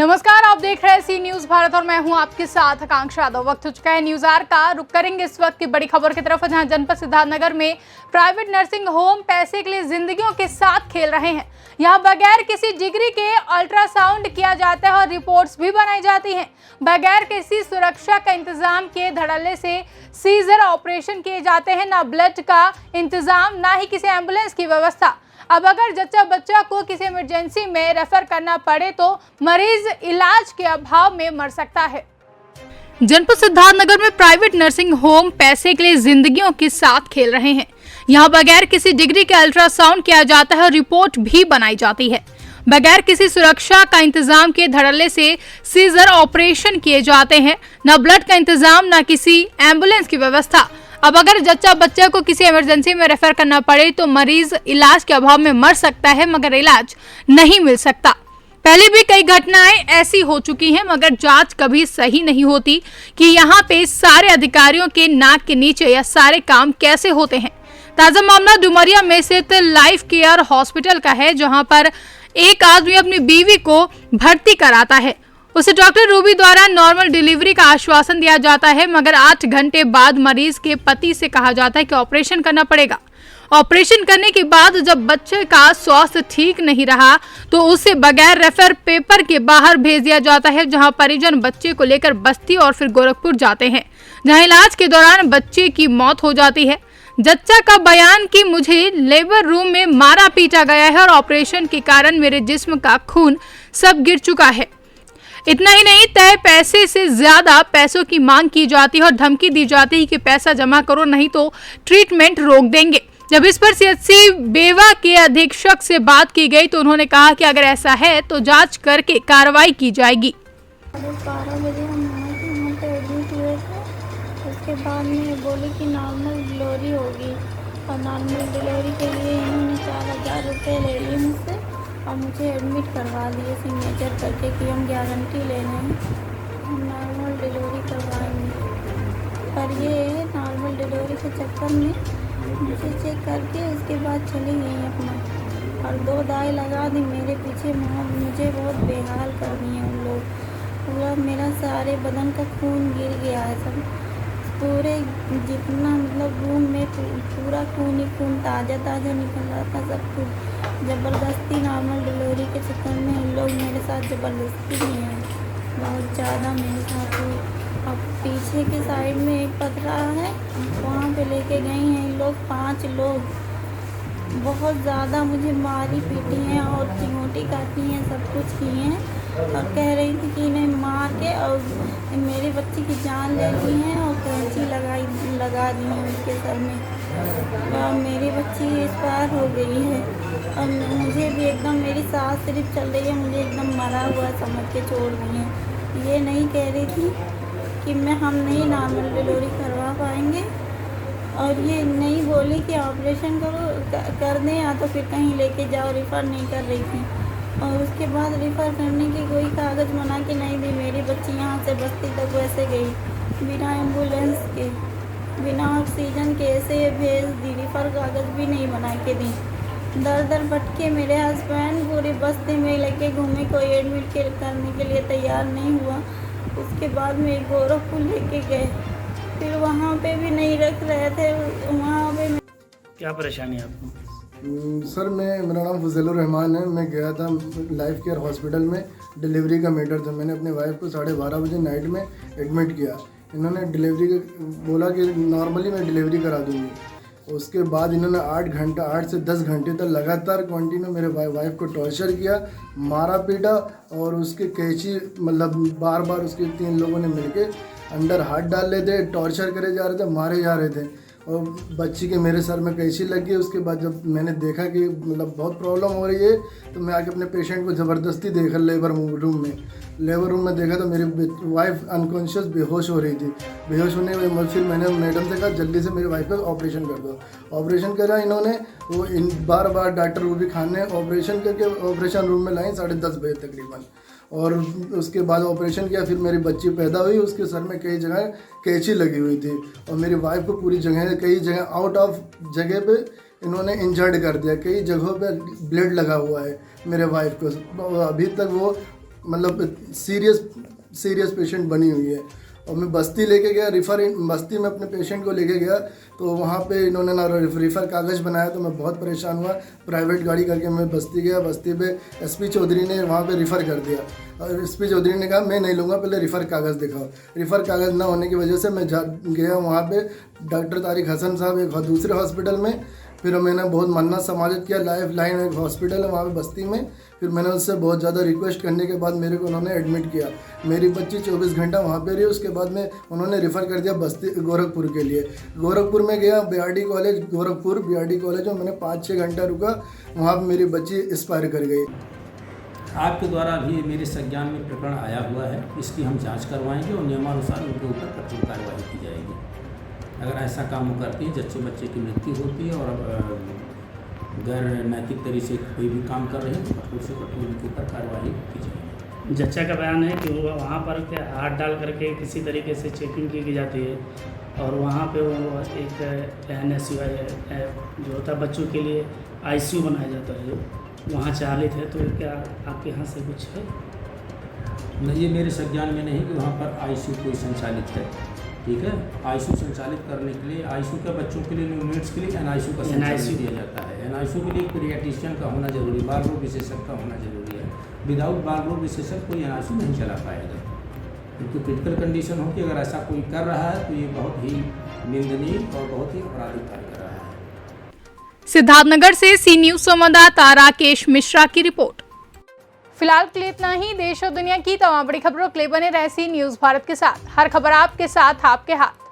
नमस्कार, आप देख रहे हैं सी न्यूज भारत और मैं हूं आपके साथ आकांक्षा यादव। वक्त हो चुका है न्यूज आर का। रुक करेंगे इस वक्त की बड़ी खबर की तरफ, जहां जनपद सिद्धार्थनगर में प्राइवेट नर्सिंग होम पैसे के लिए जिंदगियों के साथ खेल रहे हैं। यहां बगैर किसी डिग्री के अल्ट्रासाउंड किया जाता है और रिपोर्ट्स भी बनाई जाती हैं। बगैर किसी सुरक्षा का इंतजाम किए धड़ल्ले से सीजर ऑपरेशन किए जाते हैं। ना ब्लड का इंतजाम, ना ही किसी एम्बुलेंस की व्यवस्था। अब अगर जच्चा बच्चा को किसी इमरजेंसी में रेफर करना पड़े तो मरीज इलाज के अभाव में मर सकता है। जनपद सिद्धार्थनगर में प्राइवेट नर्सिंग होम पैसे के लिए जिंदगियों के साथ खेल रहे हैं। यहां बगैर किसी डिग्री के अल्ट्रासाउंड किया जाता है और रिपोर्ट भी बनाई जाती है। बगैर किसी सुरक्षा का इंतजाम किए धड़ल्ले से सीजर ऑपरेशन किए जाते हैं। न ब्लड का इंतजाम, न किसी एम्बुलेंस की व्यवस्था। अब अगर जच्चा बच्चे को किसी इमरजेंसी में रेफर करना पड़े तो मरीज इलाज के अभाव में मर सकता है, मगर इलाज नहीं मिल सकता। पहले भी कई घटनाएं ऐसी हो चुकी हैं, मगर जांच कभी सही नहीं होती कि यहाँ पे सारे अधिकारियों के नाक के नीचे यह सारे काम कैसे होते हैं। ताजा मामला डुमरिया में स्थित लाइफ केयर हॉस्पिटल का है, जहां पर एक आदमी अपनी बीवी को भर्ती कराता है। उसे डॉक्टर रूबी द्वारा नॉर्मल डिलीवरी का आश्वासन दिया जाता है, मगर 8 घंटे बाद मरीज के पति से कहा जाता है कि ऑपरेशन करना पड़ेगा। ऑपरेशन करने के बाद जब बच्चे का स्वास्थ्य ठीक नहीं रहा तो उसे बगैर रेफर पेपर के बाहर भेज दिया जाता है, जहां परिजन बच्चे को लेकर बस्ती और फिर गोरखपुर जाते हैं, जहां इलाज के दौरान बच्चे की मौत हो जाती है। जच्चा का बयान कि मुझे लेबर रूम में मारा पीटा गया है और ऑपरेशन के कारण मेरे जिस्म का खून सब गिर चुका है। इतना ही नहीं, तय पैसे से ज्यादा पैसों की मांग की जाती है और धमकी दी जाती है कि पैसा जमा करो नहीं तो ट्रीटमेंट रोक देंगे। जब इस पर सीएचसी बेवा के अधीक्षक से बात की गई तो उन्होंने कहा कि अगर ऐसा है तो जांच करके कार्रवाई की जाएगी। 12 बजे हम वहाँ पे एडमिट हुए थे। उसके बाद में बोले कि नॉर्मल डिलीवरी होगी और नॉर्मल डिलीवरी के लिए इन्होंने 4000 रुपये ले लिए मुझसे और मुझे एडमिट करवा दिए सिग्नेचर करके कि हम गारंटी ले रहे हैं, हम नॉर्मल डिलीवरी करवाएंगे। पर ये नॉर्मल डिलीवरी के चक्कर में मुझे चेक करके उसके बाद चली गई अपना और 2 दाई लगा दी मेरे पीछे। मुझे बहुत बेहाल कर दिए उन लोग। पूरा मेरा सारे बदन का खून गिर गया है, सब पूरे जितना मतलब रूम में पूरा खून ही खून ताज़ा निकल रहा था सब कुछ। ज़बरदस्ती नॉर्मल डिलीवरी के चक्कर में इन लोग मेरे साथ ज़बरदस्ती किए हैं, बहुत ज़्यादा मेरे साथ हुई। अब पीछे के साइड में एक पथरा है, वहाँ पे लेके गई हैं इन लोग 5 लोग। बहुत ज़्यादा मुझे मारी पीटी हैं और चिमोटी काटी हैं, सब कुछ किए हैं और कह रही थी कि इन्हें मार के और मेरे बच्चे की जान ले ली हैं और कैंची लगा दी है उनके सर में और मेरी बच्ची इस पार हो गई है। और मुझे भी एकदम, मेरी सांस सिर्फ चल रही है, मुझे एकदम मरा हुआ समझ के छोड़ दी है। ये नहीं कह रही थी कि हम नहीं नॉर्मल डिलीवरी करवा पाएंगे और ये नहीं बोली कि ऑपरेशन कर दें या तो फिर कहीं लेके जाओ, रिफ़र नहीं कर रही थी। और उसके बाद रिफ़र करने की कोई कागज़ बना के नहीं दी। मेरी बच्ची यहाँ से बस्ती तक वैसे गई बिना एम्बुलेंस के, बिना ऑक्सीजन के, ऐसे भेज दी। रिफ़र कागज़ भी नहीं बना के दी। दर भटके मेरे हस्बैंड पूरी बस्ती में लेके घूमे, कोई एडमिट करने के लिए तैयार नहीं हुआ। उसके बाद में गोरखपुर लेके गए, फिर वहाँ पे भी नहीं रख रहे थे। वहाँ पे क्या परेशानी है आपको? सर मेरा नाम फजलुर रहमान है। मैं गया था लाइफ केयर हॉस्पिटल में, डिलीवरी का मैटर था। मैंने अपने वाइफ को 12:30 बजे नाइट में एडमिट किया। इन्होंने डिलीवरी बोला कि नॉर्मली मैं डिलीवरी करा दूँगी। उसके बाद इन्होंने 8 से 10 घंटे तक लगातार कंटिन्यू मेरे वाइफ को टॉर्चर किया, मारा पीटा और उसके कैंची मतलब बार उसके 3 लोगों ने मिलके अंदर हाथ डाल लेते, टॉर्चर करे जा रहे थे, मारे जा रहे थे और बच्ची के मेरे सर में कैंची लग गई। उसके बाद जब मैंने देखा कि मतलब बहुत प्रॉब्लम हो रही है तो मैं आके अपने पेशेंट को ज़बरदस्ती देखा लेबर रूम में देखा तो मेरी वाइफ अनकॉन्शियस बेहोश हो रही थी। बेहोश होने के बाद फिर मैंने मैडम से कहा जल्दी से मेरी वाइफ का ऑपरेशन कर दो। ऑपरेशन करा इन्होंने, वो बार डॉक्टर रूबी खान ने ऑपरेशन करके ऑपरेशन रूम में लाई 10:30 बजे तकरीबन। और उसके बाद ऑपरेशन किया, फिर मेरी बच्ची पैदा हुई। उसके सर में कई जगह कैंची लगी हुई थी और मेरी वाइफ को पूरी कई जगह आउट ऑफ जगह पे इन्होंने इंजर्ड कर दिया। कई जगहों पे ब्लड लगा हुआ है मेरे वाइफ को। अभी तक वो मतलब सीरियस पेशेंट बनी हुई है। और मैं बस्ती लेके गया, बस्ती में अपने पेशेंट को लेके गया तो वहाँ पे इन्होंने ना रेफर कागज़ बनाया, तो मैं बहुत परेशान हुआ। प्राइवेट गाड़ी करके मैं बस्ती गया, बस्ती पे एसपी चौधरी ने वहाँ पे रेफ़र कर दिया और एसपी चौधरी ने कहा मैं नहीं लूँगा, पहले रेफ़र कागज़ दिखाओ। रेफ़र कागज़ ना होने की वजह से मैं गया वहाँ पे डॉक्टर तारिक हसन साहब एक दूसरे हॉस्पिटल में, फिर मैंने बहुत मन्नत समाजत किया। लाइफ लाइन एक हॉस्पिटल है वहाँ पे बस्ती में, फिर मैंने उससे बहुत ज़्यादा रिक्वेस्ट करने के बाद मेरे को उन्होंने एडमिट किया। मेरी बच्ची 24 घंटा वहाँ पे रही, उसके बाद में उन्होंने रेफ़र कर दिया बस्ती गोरखपुर के लिए। गोरखपुर में गया, BRD college Gorakhpur, BRD college में मैंने 5-6 घंटा रुका, वहाँ पर मेरी बच्ची एक्सपायर कर गई। आपके द्वारा भी मेरे संज्ञान में प्रकरण आया हुआ है, इसकी हम जांच करवाएंगे और नियमानुसार उनके ऊपर कठोर कार्रवाई की जाएगी। अगर ऐसा काम वो करती है जिससे बच्चे की मृत्यु होती है और गैर नैतिक तरीके से कोई भी काम कर रहे हैं तो कठोर से कठोर उनके ऊपर कार्रवाई की जाएगी। जच्चा का बयान है कि वो वहाँ पर क्या हाथ डाल करके किसी तरीके से चेकिंग की जाती है और वहाँ पे वो एक NSUI जो होता है बच्चों के लिए ICU बनाया जाता है, जो वहाँ चालित है। तो क्या आपके यहाँ से कुछ है? नहीं, ये मेरे संज्ञान में नहीं कि वहाँ पर ICU कोई संचालित है। ठीक है, ICU संचालित करने के लिए ICU के बच्चों के लिए यूनिट्स के लिए NICU का संचालन दिया जाता है। NICU के लिए एक पीडियाट्रिशियन का होना जरूरी, बाल रोग विशेषज्ञ का होना जरूरी है। विदाउट बाल रोग विशेषज्ञ कोई NICU नहीं चला पाएगा, क्योंकि क्रिटिकल कंडीशन हो कि अगर ऐसा कोई कर रहा है तो ये बहुत ही निंदनीय और बहुत ही आपराधिक कार्य कर रहा है। सिद्धार्थनगर से सी न्यूज संवाददाता राकेश मिश्रा की रिपोर्ट। फिलहाल के लिए इतना ही। देश और दुनिया की तमाम बड़ी खबरों के लिए बने रहे सी न्यूज भारत के साथ। हर खबर आपके साथ, आपके हाथ।